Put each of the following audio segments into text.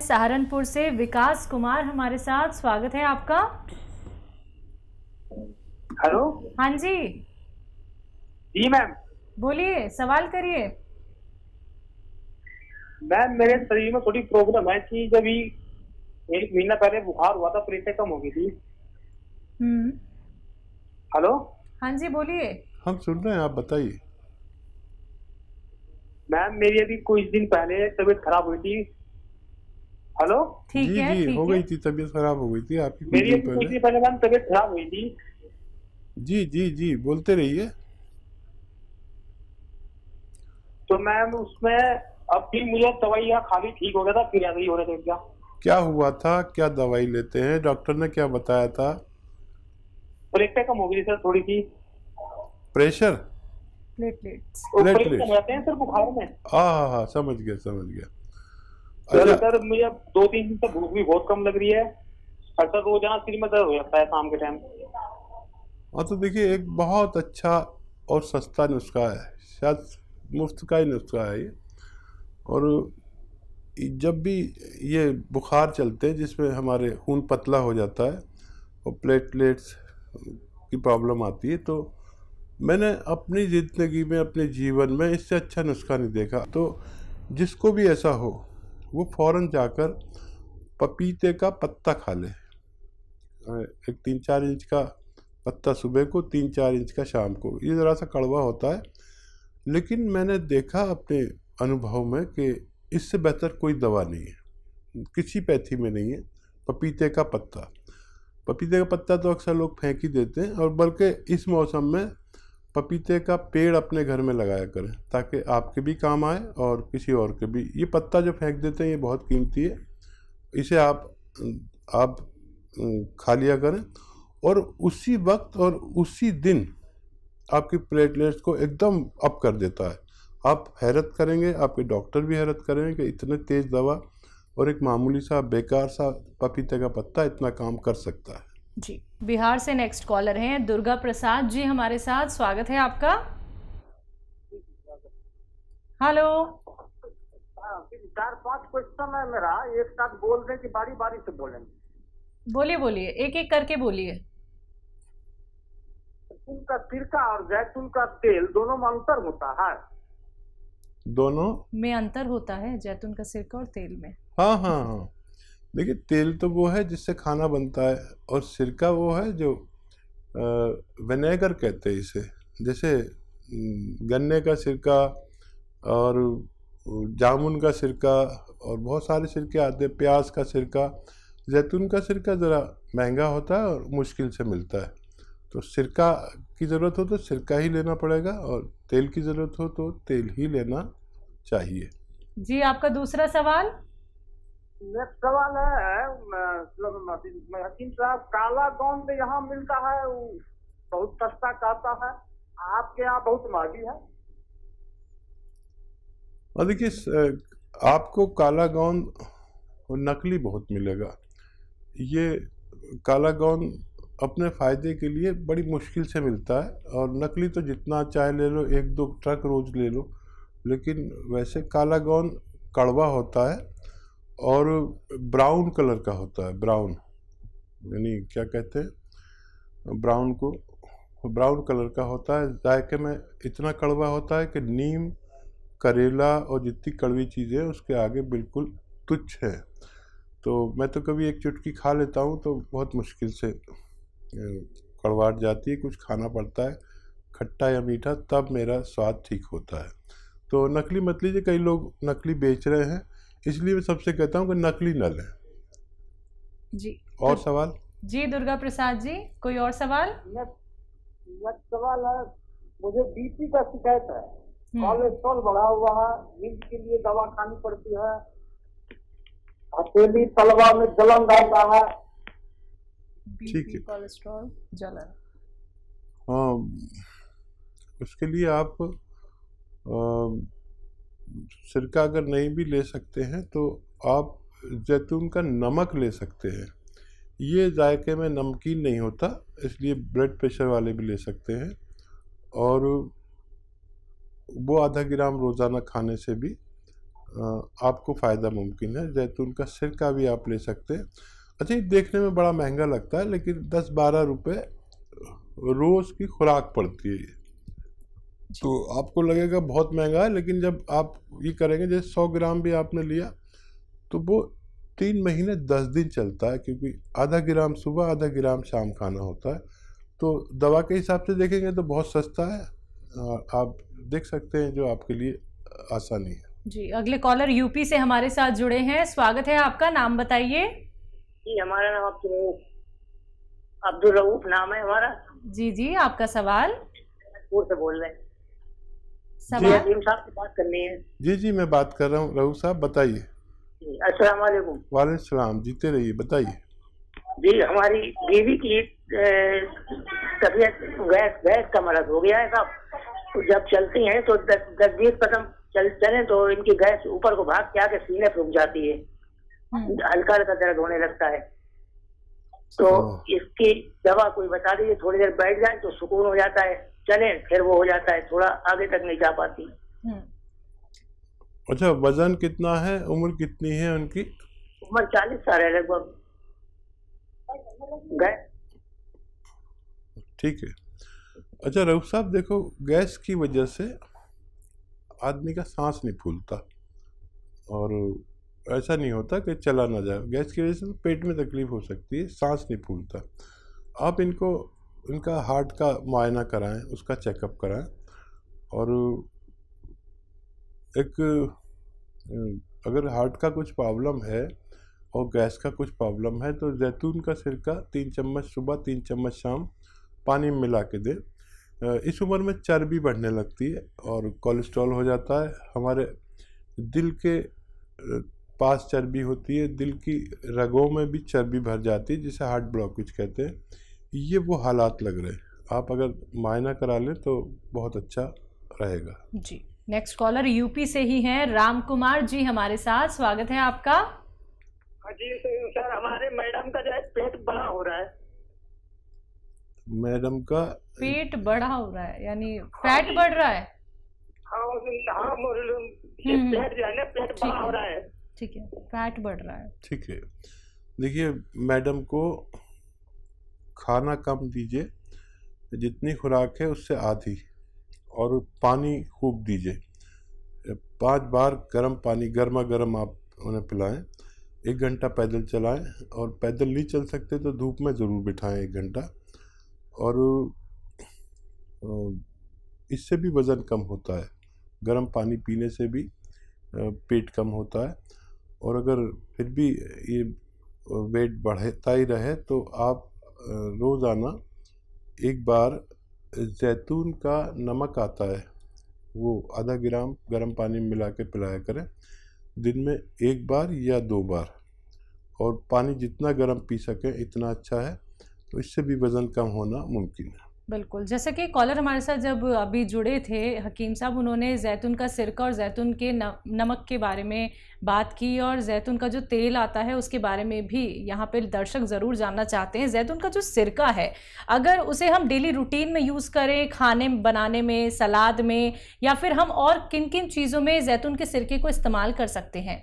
सहारनपुर से विकास कुमार हमारे साथ। स्वागत है आपका। हेलो। हाँ जी जी मैम। बोलिए, सवाल करिए। मैम मेरे शरीर में थोड़ी प्रॉब्लम है कि जब ही 1 महीना पहले बुखार हुआ था, प्रेशर कम हो गई थी। हेलो। हाँ जी बोलिए। हम सुन रहे हैं, आप बताइए। मैम मेरी अभी कुछ दिन पहले तबीयत खराब हुई थी। हेलो। ठीक जी है जी, ठीक हो है। गई थी, तबीयत खराब हो गई थी आपकी कुछ मेरी दिन अभी कुछ पहले। दिन पहले मैम तबीयत खराब हुई थी। जी जी जी, बोलते रहिए। तो मैम उसमें अब भी मुझे दवाइयाँ खाली ठीक हो गया था, फिर ऐसा ही हो रहा था क्या? क्या हुआ था, क्या दवाई लेते हैं, डॉक्टर ने क्या बताया था? प्रेशर कम हो गई सर थोड़ी सी। Pressure, platelets. वो प्रेशर कम हो प्लेटलेट्स। जाते हैं सर बुखार में। हाँ, समझ गया समझ गया। सर अच्छा, सर मुझे 2-3 दिन से भूख भी बहुत कम लग रही है। और सर रोजाना सिर में दर्द हो जाता है शाम के टाइम। हाँ तो देखिए, एक बहुत अच्छा और सस्ता नुस्खा है, शायद मुफ्त का ही नुस्खा है ये। और जब भी ये बुखार चलते हैं जिसमें हमारे खून पतला हो जाता है और प्लेटलेट्स की प्रॉब्लम आती है, तो मैंने अपनी ज़िंदगी में, अपने जीवन में इससे अच्छा नुस्खा नहीं देखा। तो जिसको भी ऐसा हो वो फ़ौरन जाकर पपीते का पत्ता खा ले। एक 3-4 इंच का पत्ता सुबह को, 3-4 इंच का शाम को। ये ज़रा सा कड़वा होता है, लेकिन मैंने देखा अपने अनुभव में कि इससे बेहतर कोई दवा नहीं है, किसी पैथी में नहीं है। पपीते का पत्ता, पपीते का पत्ता तो अक्सर लोग फेंक ही देते हैं, और बल्कि इस मौसम में पपीते का पेड़ अपने घर में लगाया करें ताकि आपके भी काम आए और किसी और के भी। ये पत्ता जो फेंक देते हैं ये बहुत कीमती है, इसे आप खा लिया करें, और उसी वक्त और उसी दिन आपकी प्लेटलेट्स को एकदम अप कर देता है। आप हैरत करेंगे, आपके डॉक्टर भी हैरत करेंगे कि इतने तेज़ दवा और एक मामूली सा बेकार सा पपीते का पत्ता इतना काम कर सकता है। जी, बिहार से नेक्स्ट कॉलर हैं दुर्गा प्रसाद जी हमारे साथ। स्वागत है आपका। हेलो। 4-5 क्वेश्चन है मेरा, एक साथ बोल दें कि बारी बारी से बोलेंगे? बोलिए बोलिए, एक एक करके बोलिए। जैतून का सिरका और जैतून का तेल दोनों में अंतर होता है? दोनों में अंतर होता है, जैतून का सिरका और तेल में। हाँ, देखिए, तेल तो वो है जिससे खाना बनता है, और सिरका वो है जो विनेगर कहते हैं इसे। जैसे गन्ने का सिरका और जामुन का सिरका और बहुत सारे सिरके आते हैं, प्याज का सिरका। जैतून का सिरका ज़रा महंगा होता है और मुश्किल से मिलता है, तो सिरका की ज़रूरत हो तो सिरका ही लेना पड़ेगा, और तेल की ज़रूरत हो तो तेल ही लेना चाहिए। जी, आपका दूसरा सवाल। नेक्स्ट सवाल है हकीम साहब, काला गोंद यहाँ मिलता है, वो बहुत सस्ता कहता है, आपके यहाँ बहुत महंगी है? और देखिए, आपको काला गोंद नकली बहुत मिलेगा। ये काला गोंद अपने फ़ायदे के लिए बड़ी मुश्किल से मिलता है, और नकली तो जितना चाहे ले लो, 1-2 ट्रक रोज़ ले लो। लेकिन वैसे काला गोंद कड़वा होता है और ब्राउन कलर का होता है। ब्राउन यानी क्या कहते हैं ब्राउन को, ब्राउन कलर का होता है। जायके में इतना कड़वा होता है कि नीम, करेला और जितनी कड़वी चीज़ें उसके आगे बिल्कुल तुच्छ है। तो मैं तो कभी एक चुटकी खा लेता हूँ तो बहुत मुश्किल से कड़वाहट जाती है, कुछ खाना पड़ता है खट्टा या मीठा, तब मेरा स्वाद ठीक होता है। तो नकली मत लीजिए, कई लोग नकली बेच रहे हैं, इसलिए मैं सबसे कहता हूँ कि नकली न लें। जी, और सवाल? जी दुर्गा प्रसाद जी, कोई और सवाल? नेक्स्ट सवाल है, मुझे बीपी का शिकायत है, कोलेस्ट्रॉल बढ़ा हुआ है, नींद के लिए दवा खानी पड़ती है, हथेली तलवा में जलन रहता है। ठीक है, कोलेस्ट्रॉल, जलन। हाँ, उसके लिए आप सिरका अगर नहीं भी ले सकते हैं तो आप जैतून का नमक ले सकते हैं। ये जायके में नमकीन नहीं होता, इसलिए ब्लड प्रेशर वाले भी ले सकते हैं, और वो आधा ग्राम रोज़ाना खाने से भी आपको फ़ायदा मुमकिन है। जैतून का सिरका भी आप ले सकते हैं। अच्छा, ये देखने में बड़ा महंगा लगता है, लेकिन 10-12 रुपये रोज़ की खुराक पड़ती है ये। तो आपको लगेगा बहुत महंगा है, लेकिन जब आप ये करेंगे, जैसे 100 ग्राम भी आपने लिया तो वो 3 महीने 10 दिन चलता है, क्योंकि आधा ग्राम सुबह आधा ग्राम शाम खाना होता है। तो दवा के हिसाब से देखेंगे तो बहुत सस्ता है, आप देख सकते हैं, जो आपके लिए आसानी है। जी, अगले कॉलर यूपी से हमारे साथ जुड़े हैं। स्वागत है आपका, नाम बताइए। जी, हमारा नाम अब्दुल रऊफ नाम है हमारा। जी जी, आपका सवाल। पूर से बोल रहे हैं। सवाल हकीम साहब से बात करनी है। जी जी, मैं बात कर रहा हूँ। रऊफ साहब बताइए। अस्सलाम वालेकुम। वालेकुम सलाम, जीते रहिए, बताइए। जी, हमारी बीवी की तबीयत गैस का मरज हो गया है साहब। तो जब चलती हैं तो 10-20 कदम चले तो इनकी गैस ऊपर को भाग के आके सीने पे रुक जाती है, हल्का हल्का दर्द होने लगता है। तो इसकी दवा कोई बता दीजिए, थोड़ी देर बैठ जाए तो सुकून हो जाता है, चले फिर वो हो जाता है, थोड़ा आगे तक नहीं जा पाती। अच्छा, वजन कितना है, उम्र कितनी है उनकी? उम्र 40 साल है लगभग। ठीक है। अच्छा रऊफ साहब, देखो, गैस की वजह से आदमी का सांस नहीं फूलता, और ऐसा नहीं होता कि चला ना जाए। गैस की वजह से पेट में तकलीफ हो सकती है, सांस नहीं फूलता। आप इनका हार्ट का मुआयना कराएं, उसका चेकअप कराएं, और अगर हार्ट का कुछ प्रॉब्लम है और गैस का कुछ प्रॉब्लम है तो जैतून का सिरका 3 चम्मच सुबह 3 चम्मच शाम पानी में मिला के दे। इस उम्र में चर्बी बढ़ने लगती है और कोलेस्ट्रॉल हो जाता है। हमारे दिल के पास चर्बी होती है, दिल की रगों में भी चर्बी भर जाती है, जिसे हार्ट ब्लॉकेज कहते हैं। ये वो हालात लग रहे हैं। आप अगर मुआयना करा लें तो बहुत अच्छा रहेगा। जी, नेक्स्ट कॉलर यूपी से ही हैं, राम कुमार जी हमारे साथ। स्वागत है आपका। जी सर, हमारे मैडम का जो है पेट बड़ा हो रहा है। मैडम का पेट बड़ा हो रहा है, यानी फैट बढ़ रहा है? हाँ, पेट जो है ना, पेट बड़ा हो रहा है। ठीक है, फैट बढ़ रहा है। ठीक है। देखिए, मैडम को खाना कम दीजिए, जितनी खुराक है उससे आधी, और पानी खूब दीजिए। 5 बार गर्म पानी गर्मा गर्म आप उन्हें पिलाएं। 1 घंटा पैदल चलाएं, और पैदल नहीं चल सकते तो धूप में ज़रूर बिठाएं 1 घंटा। और इससे भी वज़न कम होता है, गर्म पानी पीने से भी पेट कम होता है। और अगर फिर भी ये वेट बढ़ता ही रहे तो आप रोज़ाना 1 बार जैतून का नमक आता है, वो आधा ग्राम गर्म पानी में मिला के पिलाया करें, दिन में 1 बार या 2 बार। और पानी जितना गर्म पी सकें इतना अच्छा है, तो इससे भी वज़न कम होना मुमकिन है। बिल्कुल, जैसे कि कॉलर हमारे साथ जब अभी जुड़े थे हकीम साहब, उन्होंने जैतून का सिरका और जैतून के नमक के बारे में बात की, और जैतून का जो तेल आता है उसके बारे में भी यहाँ पे दर्शक ज़रूर जानना चाहते हैं। जैतून का जो सिरका है, अगर उसे हम डेली रूटीन में यूज़ करें, खाने बनाने में, सलाद में, या फिर हम और किन किन चीज़ों में जैतून के सिरके को इस्तेमाल कर सकते हैं?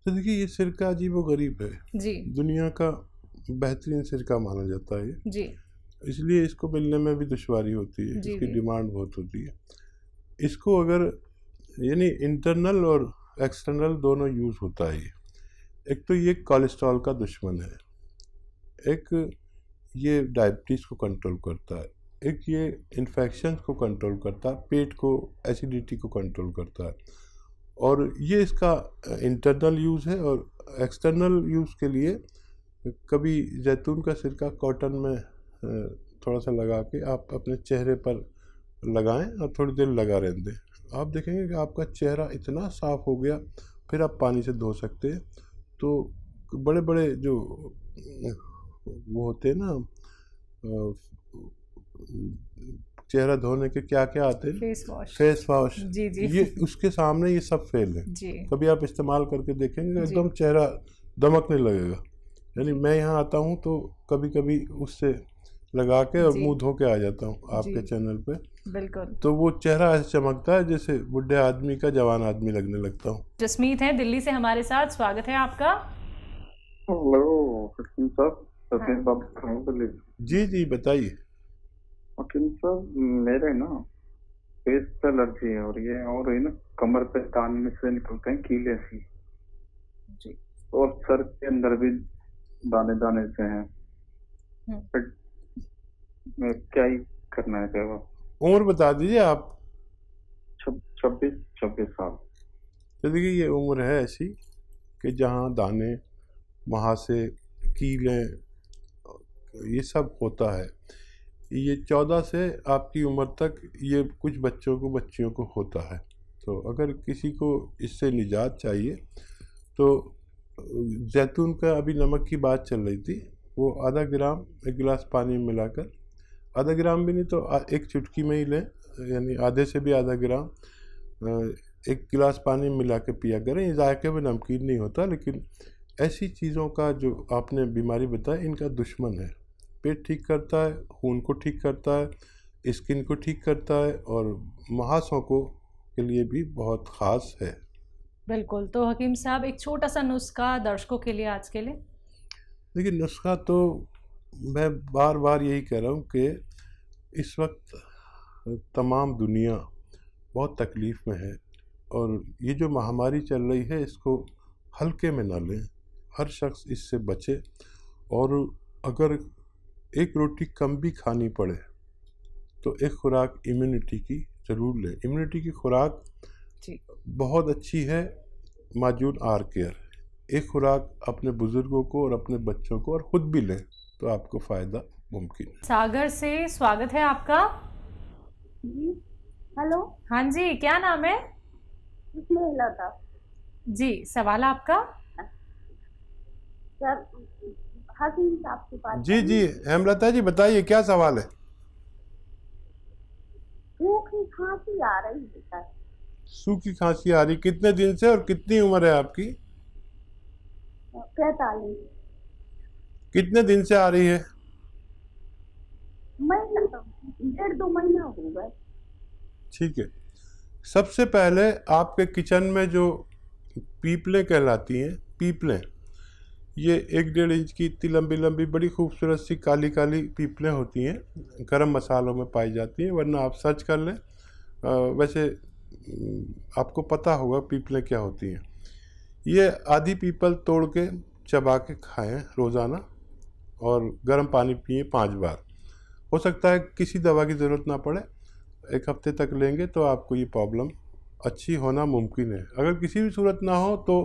तो देखिए, ये सिरका अजीबोगरीब है जी, दुनिया का बेहतरीन सिरका माना जाता है जी, इसलिए इसको मिलने में भी दुश्वारी होती है, जी, इसकी जी। डिमांड बहुत होती है। इसको अगर यानी इंटरनल और एक्सटर्नल दोनों यूज़ होता है। एक तो ये कोलेस्ट्रॉल का दुश्मन है, एक ये डायबिटीज़ को कंट्रोल करता है, एक ये इन्फेक्शन को कंट्रोल करता है, पेट को एसिडिटी को कंट्रोल करता है। और ये इसका इंटरनल यूज़ है। और एक्सटर्नल यूज़ के लिए कभी जैतून का सिरका कॉटन में थोड़ा सा लगा के आप अपने चेहरे पर लगाएं और थोड़ी देर लगा रहने दें। आप देखेंगे कि आपका चेहरा इतना साफ़ हो गया, फिर आप पानी से धो सकते हैं। तो बड़े बड़े जो वो होते हैं ना, चेहरा धोने के क्या क्या आते हैं, फेस वॉश, जी जी, ये उसके सामने ये सब फेल है। जी, कभी आप इस्तेमाल करके देखेंगे, एकदम चेहरा दमकने लगेगा। यानी मैं यहाँ आता हूँ तो कभी कभी उससे लगा के और जी। मुंह धो के आ जाता हूँ आपके जी। चैनल पे। बिल्कुल। तो वो चेहरा ऐसे चमकता है जैसे बुढ़े आदमी का जवान आदमी लगने लगता हूँ। जसमीत है दिल्ली से हमारे साथ, स्वागत है आपका। हेलो हकीम साहब, हाँ। दिल्ली। जी जी बताइए। हकीम साहब, मेरे ना फेस पे एलर्जी है और ये और है ना कमर पे तानने से निकलते हैं कीले सी, जी। और सर के अंदर भी दाने दाने से हैं। फिर मैं क्या ही करना है क्या? उम्र बता दीजिए आप। 26 साल। तो देखिए ये उम्र है ऐसी कि जहाँ दाने, वहाँ से कीलें, ये सब होता है। ये 14 से आपकी उम्र तक ये कुछ बच्चों को बच्चियों को होता है। तो अगर किसी को इससे निजात चाहिए तो जैतून का, अभी नमक की बात चल रही थी, वो आधा ग्राम एक गिलास पानी में मिलाकर, आधा ग्राम भी नहीं तो एक चुटकी में ही लें, यानी आधे से भी आधा ग्राम एक गिलास पानी में मिला के पिया करें। ये जायके में नमकीन नहीं होता, लेकिन ऐसी चीज़ों का जो आपने बीमारी बताई इनका दुश्मन है। पेट ठीक करता है, खून को ठीक करता है, स्किन को ठीक करता है, और महासों को के लिए भी बहुत ख़ास है। बिल्कुल। तो हकीम साहब एक छोटा सा नुस्खा दर्शकों के लिए आज के लिए। देखिए नुस्खा तो मैं बार बार यही कह रहा हूँ कि इस वक्त तमाम दुनिया बहुत तकलीफ़ में है, और ये जो महामारी चल रही है इसको हल्के में ना लें। हर शख्स इससे बचे, और अगर एक रोटी कम भी खानी पड़े तो एक खुराक इम्यूनिटी की ज़रूर लें। इम्यूनिटी की खुराक जी। बहुत अच्छी है, माजून आर केयर। एक खुराक अपने बुज़ुर्गों को और अपने बच्चों को और ख़ुद भी लें तो आपको फ़ायदा मुमकिन है। सागर से स्वागत है आपका। जी हेलो। हाँ जी, क्या नाम है? लता। जी, सवाल आपका। सर हकीम साहब के पास। जी जी हेमलता जी बताइए क्या सवाल है? सूखी खांसी आ रही है सर। सूखी खांसी आ रही, कितने दिन से और कितनी उम्र है आपकी? 45। कितने दिन से आ रही है? महीना 1.5-2 महीना हो गए। ठीक है, सबसे पहले आपके किचन में जो पीपलें कहलाती हैं, पीपलें, ये 1-1.5 इंच की इतनी लंबी लंबी बड़ी खूबसूरत सी काली काली पीपलें होती हैं, गरम मसालों में पाई जाती हैं, वरना आप सर्च कर लें। वैसे आपको पता होगा पीपलें क्या होती हैं। ये आधी पीपल तोड़ के चबा के खाएं रोज़ाना, और गर्म पानी पिए 5 बार। हो सकता है किसी दवा की ज़रूरत ना पड़े, 1 हफ्ते तक लेंगे तो आपको ये प्रॉब्लम अच्छी होना मुमकिन है। अगर किसी भी सूरत ना हो तो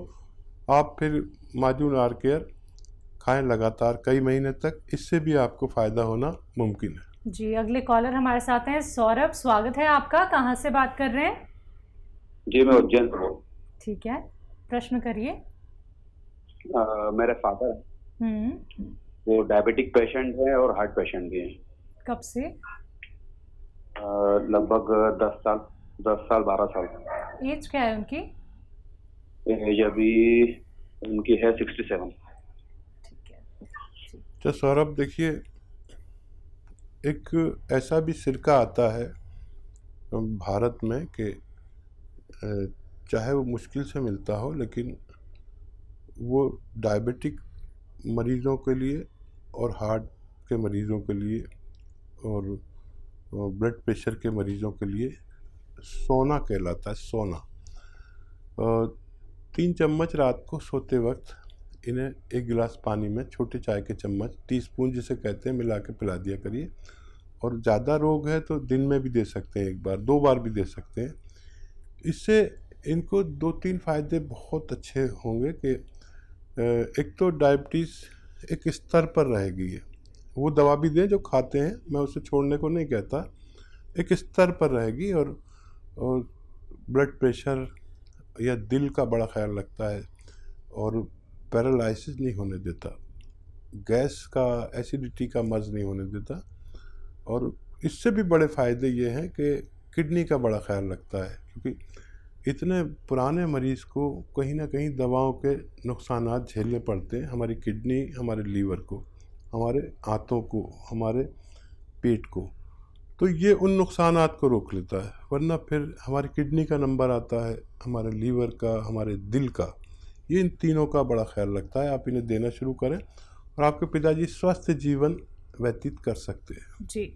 आप फिर माजून आर केयर खाएं लगातार कई महीने तक, इससे भी आपको फ़ायदा होना मुमकिन है। जी, अगले कॉलर हमारे साथ हैं सौरभ, स्वागत है आपका। कहाँ से बात कर रहे हैं? जी मैं उज्जैन से हूँ। ठीक है, प्रश्न करिए। मेरे फादर वो डायबिटिक पेशेंट है और हार्ट पेशेंट भी हैं। कब से? लगभग 10 साल 12 साल। एज क्या है उनकी? एज अभी उनकी है 67। ठीक है। तो सौरभ देखिए, एक ऐसा भी सिरका आता है भारत में कि चाहे वो मुश्किल से मिलता हो, लेकिन वो डायबिटिक मरीज़ों के लिए और हार्ट के मरीज़ों के लिए और ब्लड प्रेशर के मरीज़ों के लिए सोना कहलाता है, सोना। 3 चम्मच रात को सोते वक्त इन्हें 1 गिलास पानी में छोटे चाय के चम्मच, टीस्पून जिसे कहते हैं, मिला के पिला दिया करिए। और ज़्यादा रोग है तो दिन में भी दे सकते हैं, 1 बार 2 बार भी दे सकते हैं। इससे इनको 2-3 फ़ायदे बहुत अच्छे होंगे कि एक तो डायबिटीज़ एक स्तर पर रहेगी। है वो दवा भी दें जो खाते हैं, मैं उसे छोड़ने को नहीं कहता, एक स्तर पर रहेगी। और ब्लड प्रेशर या दिल का बड़ा ख्याल रखता है, और पैरालिसिस नहीं होने देता, गैस का, एसिडिटी का मर्ज़ नहीं होने देता। और इससे भी बड़े फ़ायदे ये हैं कि किडनी का बड़ा ख्याल रखता है, क्योंकि इतने पुराने मरीज़ को कहीं ना कहीं दवाओं के नुकसानात झेलने पड़ते हैं। हमारी किडनी, हमारे लीवर को, हमारे आंतों को, हमारे पेट को। तो ये उन नुकसानात को रोक लेता है। वरना फिर हमारी किडनी का नंबर आता है, हमारे लीवर का, हमारे दिल का, ये इन तीनों का बड़ा ख्याल रखता है। आप इन्हें देना शुरू करें और आपके पिताजी स्वस्थ जीवन व्यतीत कर सकते हैं। जी।